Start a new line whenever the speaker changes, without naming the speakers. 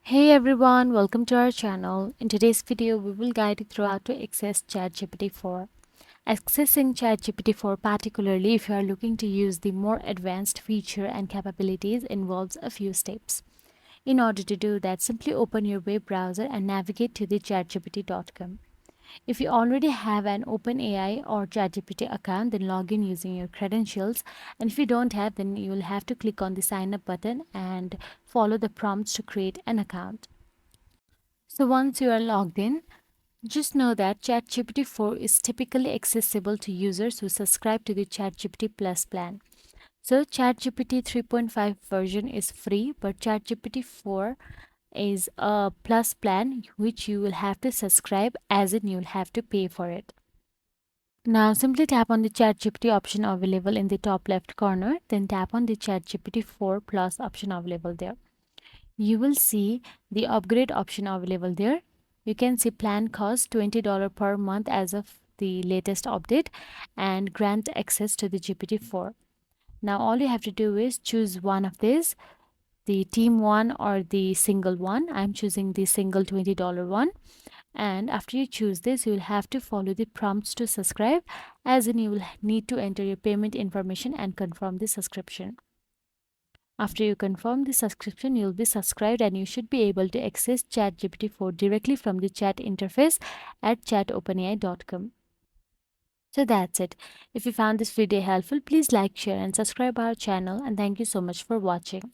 Hey everyone, welcome to our channel. In today's video, we will guide you through how to access ChatGPT 4. Accessing ChatGPT 4, particularly if you are looking to use the more advanced feature and capabilities, involves a few steps. In order to do that, simply open your web browser and navigate to the chatgpt.com. If you already have an OpenAI or ChatGPT account, then log in using your credentials. And if you don't have, then you will have to click on the sign up button and follow the prompts to create an account. So once you are logged in, just know that ChatGPT 4 is typically accessible to users who subscribe to the ChatGPT Plus plan. So ChatGPT 3.5 version is free, but ChatGPT 4 is a plus plan which you will have to subscribe, as in you'll have to pay for it. Now simply tap on the ChatGPT option available in the top left corner, then tap on the ChatGPT 4 Plus option available there. You will see the upgrade option available there. You can see plan cost $20 per month as of the latest update and grant access to the GPT-4. Now all you have to do is choose one of these, the team one or the single one. I'm choosing the single $20 one. And after you choose this, you will have to follow the prompts to subscribe, as in you will need to enter your payment information and confirm the subscription. After you confirm the subscription, you'll be subscribed and you should be able to access ChatGPT 4 directly from the chat interface at chatopenai.com. So that's it. If you found this video helpful, please like, share and subscribe our channel, and thank you so much for watching.